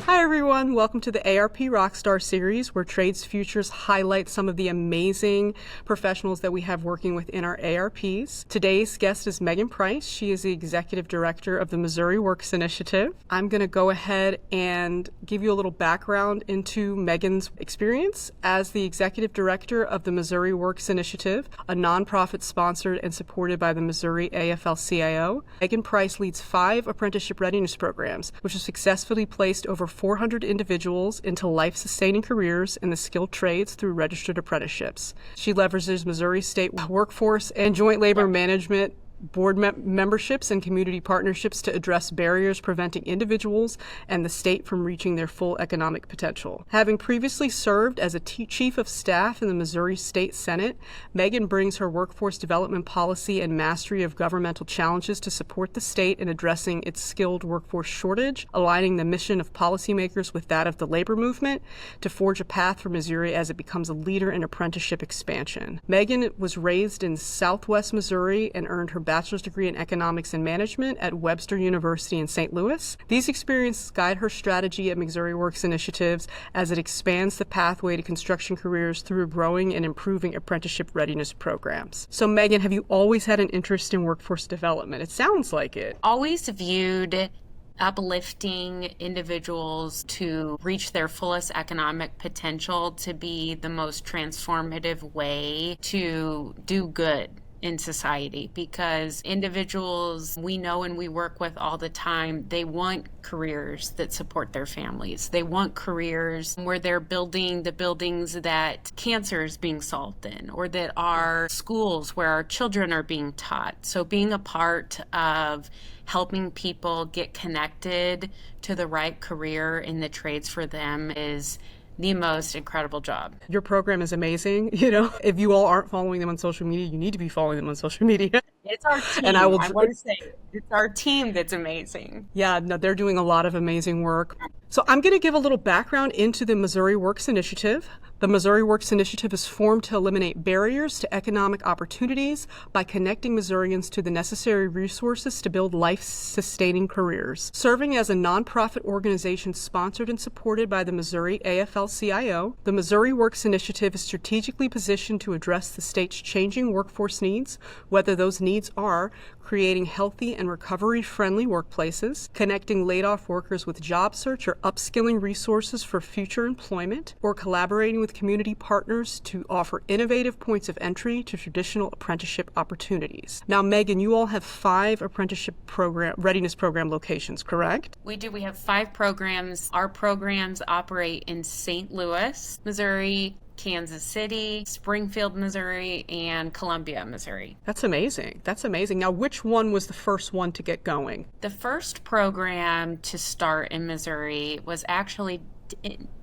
Hi everyone, welcome to the ARP Rockstar series where Trades Futures highlight some of the amazing professionals that we have working within our ARPs. Today's guest is Megan Price. She is the Executive Director of the Missouri Works Initiative. I'm going to go ahead and give you a little background into Megan's experience as the Executive Director of the Missouri Works Initiative, a nonprofit sponsored and supported by the Missouri AFL-CIO. Megan Price leads 5 apprenticeship readiness programs, which have successfully placed over 400 individuals into life-sustaining careers in the skilled trades through registered apprenticeships. She leverages Missouri State workforce and joint labor management board memberships and community partnerships to address barriers preventing individuals and the state from reaching their full economic potential. Having previously served as a chief of staff in the Missouri State Senate, Megan brings her workforce development policy and mastery of governmental challenges to support the state in addressing its skilled workforce shortage, aligning the mission of policymakers with that of the labor movement to forge a path for Missouri as it becomes a leader in apprenticeship expansion. Megan was raised in Southwest Missouri and earned her bachelor's degree in economics and management at Webster University in St. Louis. These experiences guide her strategy at Missouri Works Initiatives as it expands the pathway to construction careers through growing and improving apprenticeship readiness programs. So Megan, have you always had an interest in workforce development? It sounds like it. Always viewed uplifting individuals to reach their fullest economic potential to be the most transformative way to do good in society, because individuals we know and we work with all the time, they want careers that support their families. They want careers where they're building the buildings that cancer is being solved in, or that are schools where our children are being taught. So being a part of helping people get connected to the right career in the trades for them is the most incredible job. Your program is amazing. You know, if you all aren't following them on social media, you need to be following them on social media. It's our team. And I want to say it's our team that's amazing. Yeah, no, they're doing a lot of amazing work. So I'm going to give a little background into the Missouri Works Initiative. The Missouri Works Initiative is formed to eliminate barriers to economic opportunities by connecting Missourians to the necessary resources to build life-sustaining careers. Serving as a nonprofit organization sponsored and supported by the Missouri AFL-CIO, the Missouri Works Initiative is strategically positioned to address the state's changing workforce needs, whether those needs are creating healthy and recovery-friendly workplaces, connecting laid-off workers with job search or upskilling resources for future employment, or collaborating with community partners to offer innovative points of entry to traditional apprenticeship opportunities. Now, Megan, you all have 5 apprenticeship readiness program locations, correct? We do. We have 5 programs. Our programs operate in St. Louis, Missouri, Kansas City, Springfield, Missouri, and Columbia, Missouri. That's amazing. That's amazing. Now, which one was the first one to get going? The first program to start in Missouri was actually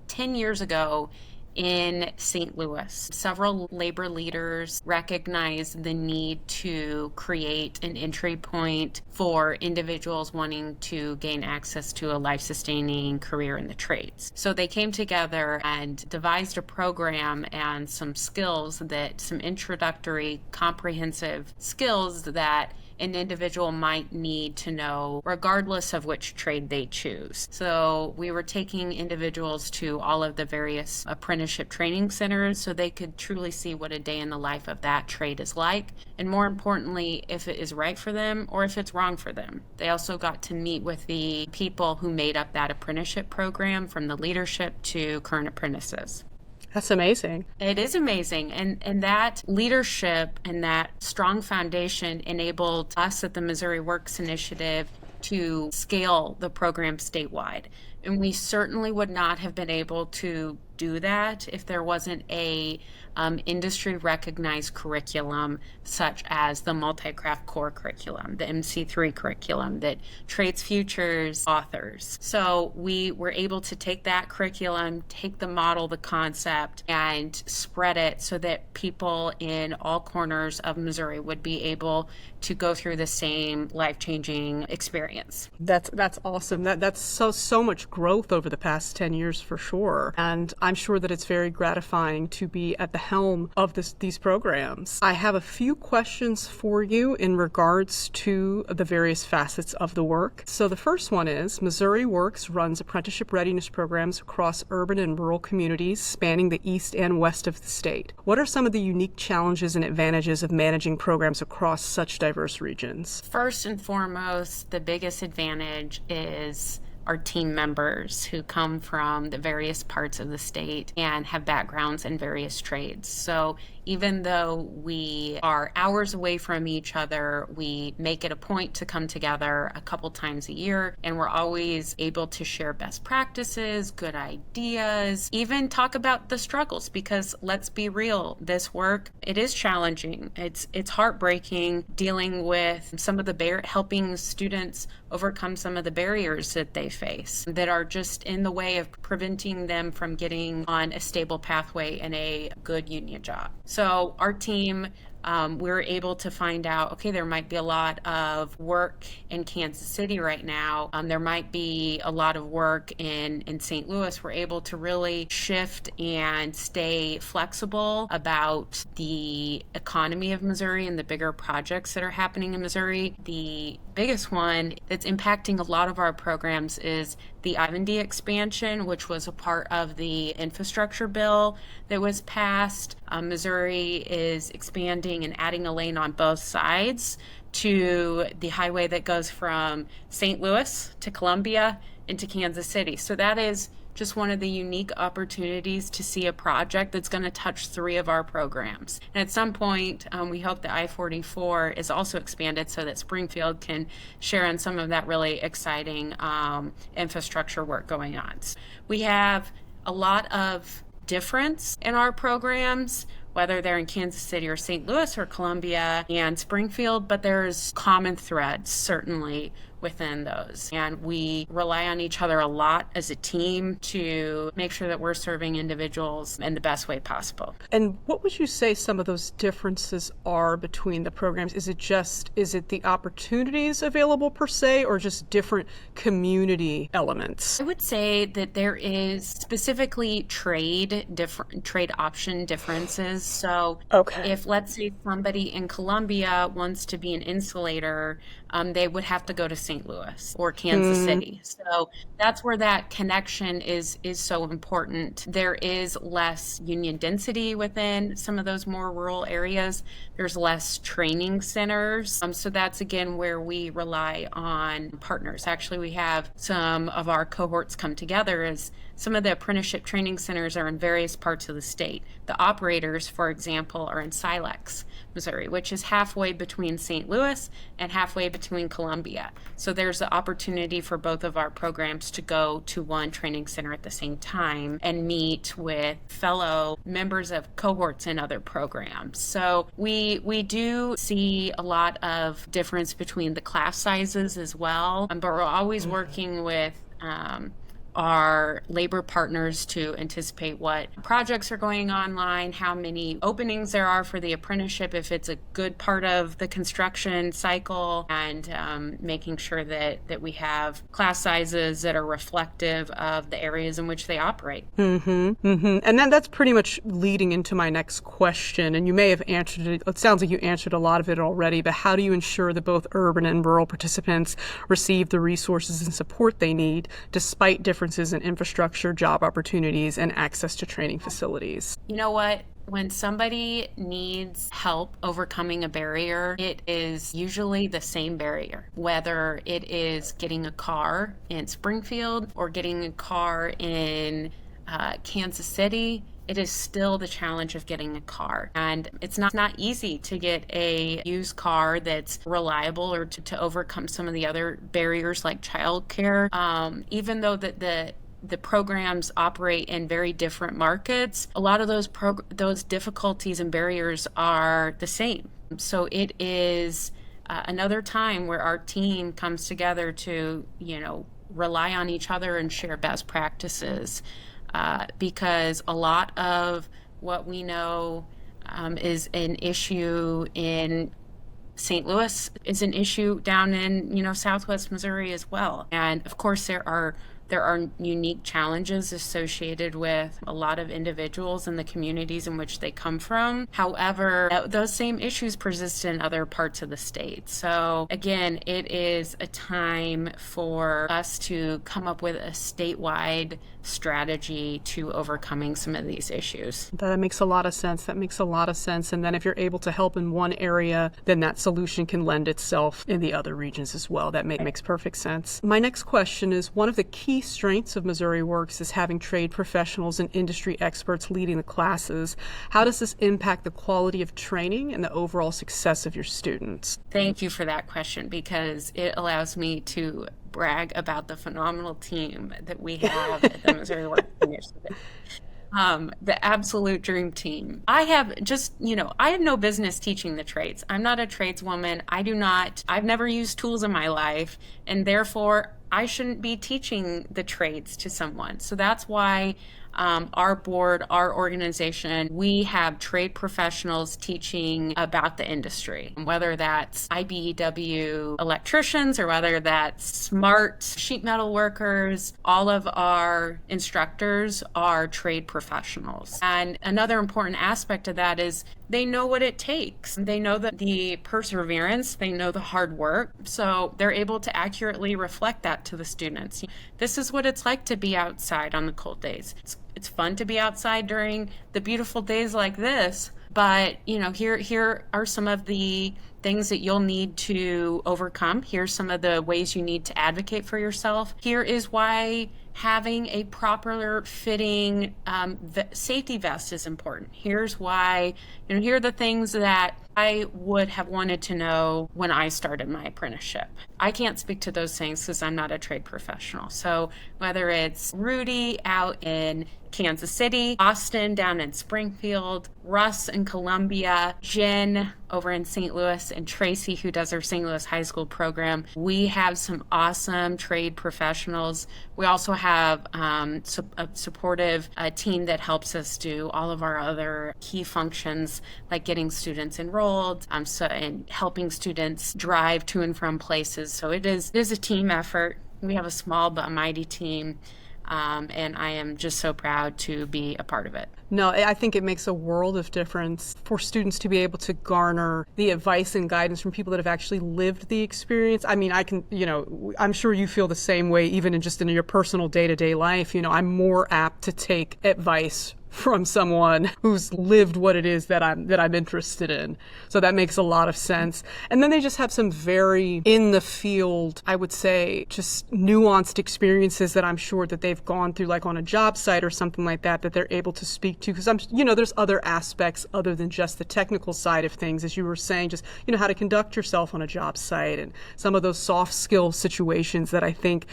10 years ago in St. Louis. Several labor leaders recognized the need to create an entry point for individuals wanting to gain access to a life-sustaining career in the trades. So they came together and devised a program and some introductory comprehensive skills that an individual might need to know regardless of which trade they choose. So we were taking individuals to all of the various apprenticeship training centers so they could truly see what a day in the life of that trade is like, and more importantly, if it is right for them or if it's wrong for them. They also got to meet with the people who made up that apprenticeship program, from the leadership to current apprentices. That's amazing. It is amazing. And that leadership and that strong foundation enabled us at the Missouri Works Initiative to scale the program statewide. And we certainly would not have been able to do that if there wasn't a industry recognized curriculum such as the multi-craft core curriculum, the MC3 curriculum that Trades Futures authors. So we were able to take that curriculum, take the model, the concept, and spread it so that people in all corners of Missouri would be able to go through the same life-changing experience. That's awesome. That's so much growth over the past 10 years for sure. And I'm sure that it's very gratifying to be at the helm of these programs. I have a few questions for you in regards to the various facets of the work. So the first one is, Missouri Works runs apprenticeship readiness programs across urban and rural communities spanning the east and west of the state. What are some of the unique challenges and advantages of managing programs across such diverse regions? First and foremost, the biggest advantage is our team members who come from the various parts of the state and have backgrounds in various trades. So even though we are hours away from each other, we make it a point to come together a couple times a year, and we're always able to share best practices, good ideas, even talk about the struggles, because let's be real, this work, it is challenging. It's heartbreaking dealing with some of the helping students overcome some of the barriers that they face that are just in the way of preventing them from getting on a stable pathway in a good union job. So our team, we're able to find out, okay, there might be a lot of work in Kansas City right now. There might be a lot of work in St. Louis. We're able to really shift and stay flexible about the economy of Missouri and the bigger projects that are happening in Missouri. The biggest one that's impacting a lot of our programs is the I-70 expansion, which was a part of the infrastructure bill that was passed. Missouri is expanding and adding a lane on both sides to the highway that goes from St. Louis to Columbia into Kansas City. So that is just one of the unique opportunities to see a project that's going to touch 3 of our programs. And at some point, we hope that I-44 is also expanded so that Springfield can share in some of that really exciting infrastructure work going on. We have a lot of difference in our programs, whether they're in Kansas City or St. Louis or Columbia and Springfield, but there's common threads certainly within those. And we rely on each other a lot as a team to make sure that we're serving individuals in the best way possible. And what would you say some of those differences are between the programs? Is it the opportunities available per se, or just different community elements? I would say that there is specifically trade option differences. So if, let's say, somebody in Columbia wants to be an insulator, they would have to go to St. Louis or Kansas City. So that's where that connection is so important. There is less union density within some of those more rural areas. There's less training centers. So that's, again, where we rely on partners. Actually, we have some of our cohorts come together as some of the apprenticeship training centers are in various parts of the state. The operators, for example, are in Silex, Missouri, which is halfway between St. Louis and halfway between Columbia. So there's the opportunity for both of our programs to go to one training center at the same time and meet with fellow members of cohorts in other programs. So we do see a lot of difference between the class sizes as well, but we're always working with our labor partners to anticipate what projects are going online, how many openings there are for the apprenticeship, if it's a good part of the construction cycle, and making sure that we have class sizes that are reflective of the areas in which they operate. And then that's pretty much leading into my next question, and you may have answered it. It sounds like you answered a lot of it already, but how do you ensure that both urban and rural participants receive the resources and support they need despite differences in infrastructure, job opportunities, and access to training facilities? You know what? When somebody needs help overcoming a barrier, it is usually the same barrier, whether it is getting a car in Springfield or getting a car in Kansas City. It is still the challenge of getting a car. And it's not easy to get a used car that's reliable or to overcome some of the other barriers like childcare. Even though the programs operate in very different markets, a lot of those difficulties and barriers are the same. So it is another time where our team comes together to, rely on each other and share best practices. Because a lot of what we know is an issue in St. Louis is an issue down in, Southwest Missouri as well. And of course, there are There are unique challenges associated with a lot of individuals and the communities in which they come from. However, those same issues persist in other parts of the state. So again, it is a time for us to come up with a statewide strategy to overcoming some of these issues. That makes a lot of sense. And then if you're able to help in one area, then that solution can lend itself in the other regions as well. That makes perfect sense. My next question is, one of the key strengths of Missouri Works is having trade professionals and industry experts leading the classes. How does this impact the quality of training and the overall success of your students? Thank you for that question, because it allows me to brag about the phenomenal team that we have at the Missouri Works Initiative. The absolute dream team. I have no business teaching the trades. I'm not a tradeswoman. I've never used tools in my life, and therefore I shouldn't be teaching the trades to someone. So that's why our board, our organization, we have trade professionals teaching about the industry, whether that's IBEW electricians or whether that's smart sheet metal workers. All of our instructors are trade professionals. And another important aspect of that is they know what it takes. They know that the perseverance, they know the hard work. So they're able to accurately reflect that to the students. This is what it's like to be outside on the cold days. It's fun to be outside during the beautiful days like this, but here are some of the things that you'll need to overcome. Here's some of the ways you need to advocate for yourself. Here is why having a proper fitting safety vest is important. Here's why, here are the things that I would have wanted to know when I started my apprenticeship. I can't speak to those things because I'm not a trade professional. So whether it's Rudy out in Kansas City, Austin down in Springfield, Russ in Columbia, Jen over in St. Louis, and Tracy, who does our St. Louis High School program, we have some awesome trade professionals. We also have a supportive team that helps us do all of our other key functions, like getting students enrolled, and helping students drive to and from places. So it is a team effort. We have a small but mighty team. And I am just so proud to be a part of it. No, I think it makes a world of difference for students to be able to garner the advice and guidance from people that have actually lived the experience. I mean, I'm sure you feel the same way, even in your personal day-to-day life. I'm more apt to take advice from someone who's lived what it is that I'm interested in. So that makes a lot of sense. And then they just have some very in the field, I would say, just nuanced experiences that I'm sure that they've gone through, like on a job site or something like that they're able to speak to. Because there's other aspects other than just the technical side of things, as you were saying, just, how to conduct yourself on a job site and some of those soft skill situations that I think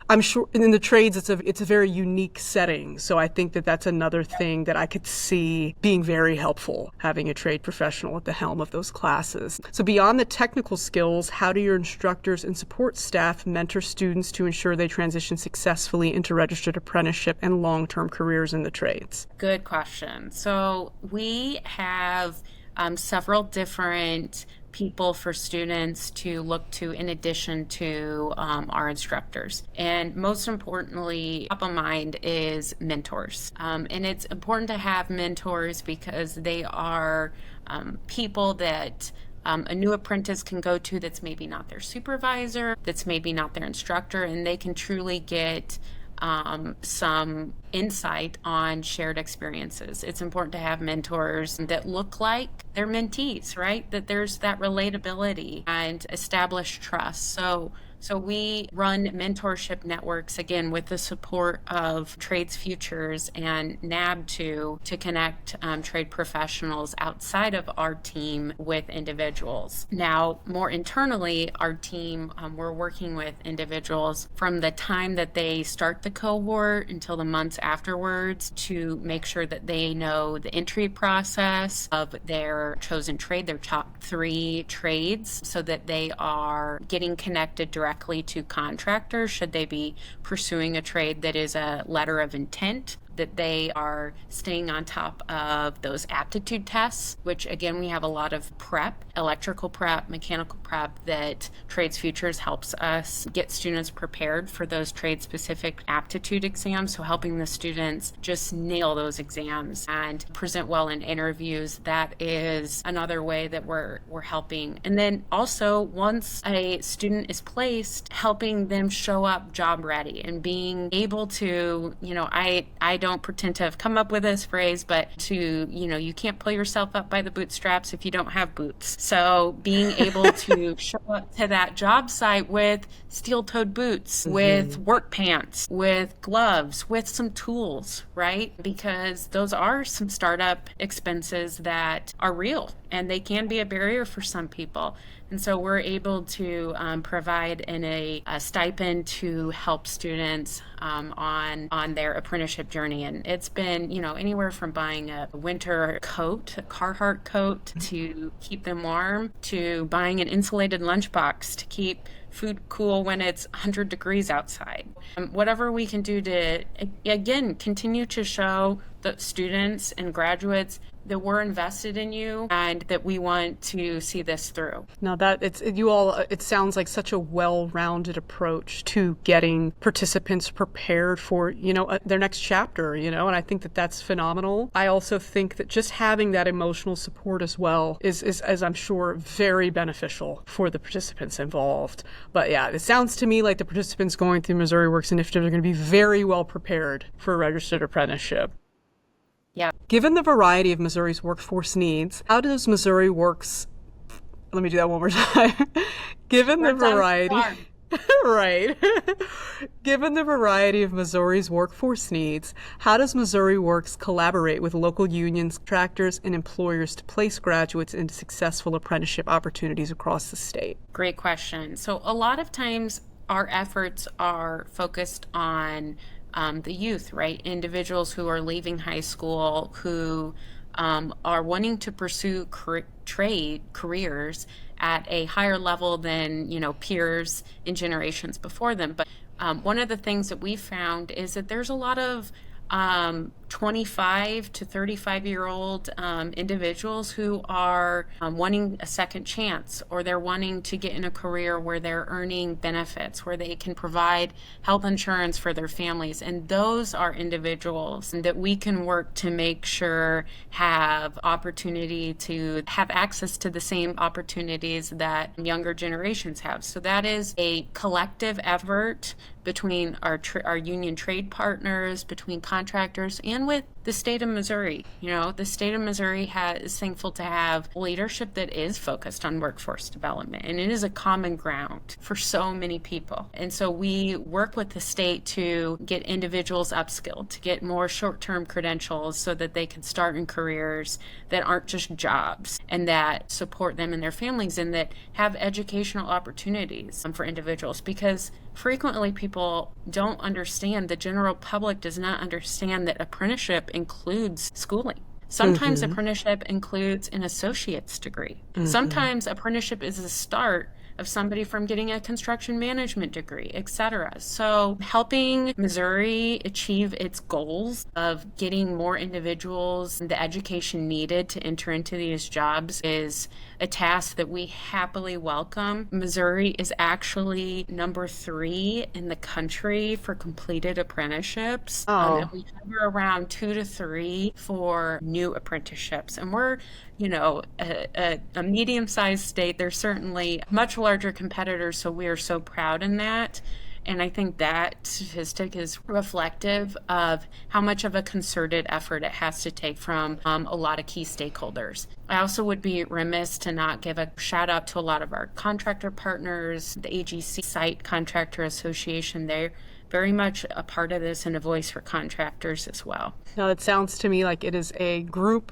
I'm sure in the trades, it's a very unique setting. So I think that's another thing that I could see being very helpful, having a trade professional at the helm of those classes. So beyond the technical skills, how do your instructors and support staff mentor students to ensure they transition successfully into registered apprenticeship and long-term careers in the trades? Good question. So we have several different people for students to look to in addition to our instructors. And most importantly, top of mind is mentors. And it's important to have mentors because they are people that a new apprentice can go to that's maybe not their supervisor, that's maybe not their instructor, and they can truly get some insight on shared experiences. It's important to have mentors that look like their mentees, right? That there's that relatability and established trust. So we run mentorship networks, again, with the support of Trades Futures and NAB2 to connect trade professionals outside of our team with individuals. Now, more internally, our team, we're working with individuals from the time that they start the cohort until the months afterwards to make sure that they know the entry process of their chosen trade, their top 3 trades, so that they are getting connected directly to contractors should they be pursuing a trade that is a letter of intent that they are staying on top of those aptitude tests, which again, we have a lot of prep, electrical prep, mechanical prep, that Trades Futures helps us get students prepared for those trade-specific aptitude exams. So helping the students just nail those exams and present well in interviews. That is another way that we're helping. And then also, once a student is placed, helping them show up job ready and being able to, I don't pretend to have come up with this phrase, but you can't pull yourself up by the bootstraps if you don't have boots. So being able to show up to that job site with steel-toed boots, with work pants, with gloves, with some tools, right? Because those are some startup expenses that are real, and they can be a barrier for some people. And so we're able to provide a stipend to help students on their apprenticeship journey. And it's been, anywhere from buying a winter coat, a Carhartt coat to keep them warm, to buying an insulated lunchbox to keep food cool when it's 100 degrees outside. Whatever we can do to, again, continue to show the students and graduates that we're invested in you and that we want to see this through. Now it sounds like such a well-rounded approach to getting participants prepared for, their next chapter, and I think that that's phenomenal. I also think that just having that emotional support as well is as I'm sure, very beneficial for the participants involved. But yeah, it sounds to me like the participants going through Missouri Works Initiative are going to be very well prepared for a registered apprenticeship. Yeah. Given the variety of Missouri's workforce needs, how does Missouri Works, let me do that one more time. Given the variety, right. Given the variety of Missouri's workforce needs, how does Missouri Works collaborate with local unions, contractors, and employers to place graduates into successful apprenticeship opportunities across the state? Great question. So a lot of times our efforts are focused on the youth, right? Individuals who are leaving high school, who are wanting to pursue trade careers at a higher level than, peers in generations before them. But one of the things that we found is that there's a lot of 25 to 35-year-old individuals who are wanting a second chance, or they're wanting to get in a career where they're earning benefits, where they can provide health insurance for their families. And those are individuals that we can work to make sure have opportunity to have access to the same opportunities that younger generations have. So that is a collective effort between our union trade partners, between contractors, and with the state of Missouri. The state of Missouri is thankful to have leadership that is focused on workforce development, and it is a common ground for so many people. And so we work with the state to get individuals upskilled, to get more short-term credentials so that they can start in careers that aren't just jobs, and that support them and their families, and that have educational opportunities for individuals. Because frequently people don't understand, the general public does not understand that apprenticeship includes schooling. Sometimes apprenticeship includes an associate's degree. Sometimes apprenticeship is the start of somebody from getting a construction management degree, etc. So helping Missouri achieve its goals of getting more individuals the education needed to enter into these jobs is a task that we happily welcome. Missouri is actually number 3 in the country for completed apprenticeships. And we hover around 2 to 3 for new apprenticeships. And we're, a medium-sized state. There's certainly much larger competitors, so we are so proud in that. And I think that statistic is reflective of how much of a concerted effort it has to take from a lot of key stakeholders. I also would be remiss to not give a shout out to a lot of our contractor partners, the AGC Site Contractor Association. They're very much a part of this and a voice for contractors as well. Now, it sounds to me like it is a group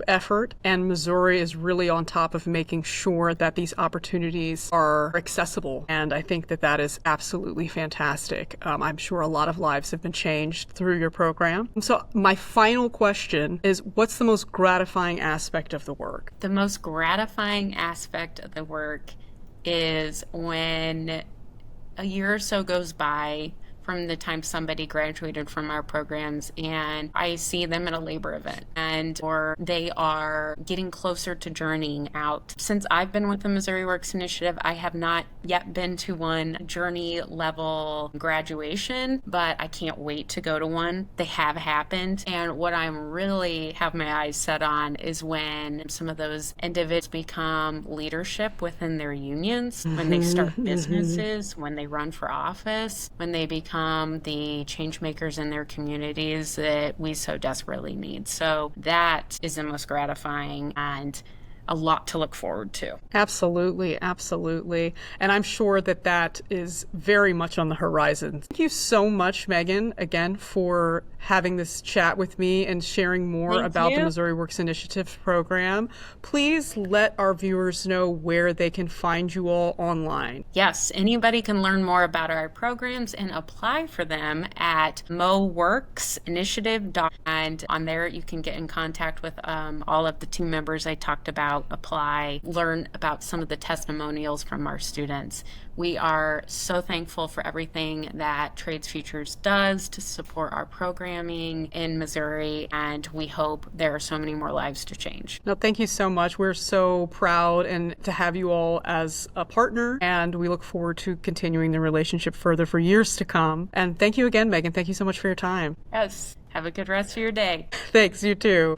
effort, and Missouri is really on top of making sure that these opportunities are accessible. And I think that is absolutely fantastic. I'm sure a lot of lives have been changed through your program. So my final question is, what's the most gratifying aspect of the work? The most gratifying aspect of the work is when a year or so goes by, from the time somebody graduated from our programs, and I see them at a labor event, or they are getting closer to journeying out. Since I've been with the Missouri Works Initiative, I have not yet been to one journey level graduation, but I can't wait to go to one. They have happened, and what I'm really have my eyes set on is when some of those individuals become leadership within their unions, when they start businesses, when they run for office, when they become the change makers in their communities that we so desperately need. So that is the most gratifying and a lot to look forward to. Absolutely, absolutely. And I'm sure that that is very much on the horizon. Thank you so much, Megan, again, for having this chat with me and sharing more about the Missouri Works Initiative program. Please let our viewers know where they can find you all online. Yes, anybody can learn more about our programs and apply for them at moworksinitiative.com. And on there, you can get in contact with all of the team members I talked about, apply, learn about some of the testimonials from our students. We are so thankful for everything that Trades Futures does to support our programming in Missouri, and we hope there are so many more lives to change. No, thank you so much. We're so proud and to have you all as a partner, and we look forward to continuing the relationship further for years to come. And thank you again, Megan. Thank you so much for your time. Yes. Have a good rest of your day. Thanks, you too.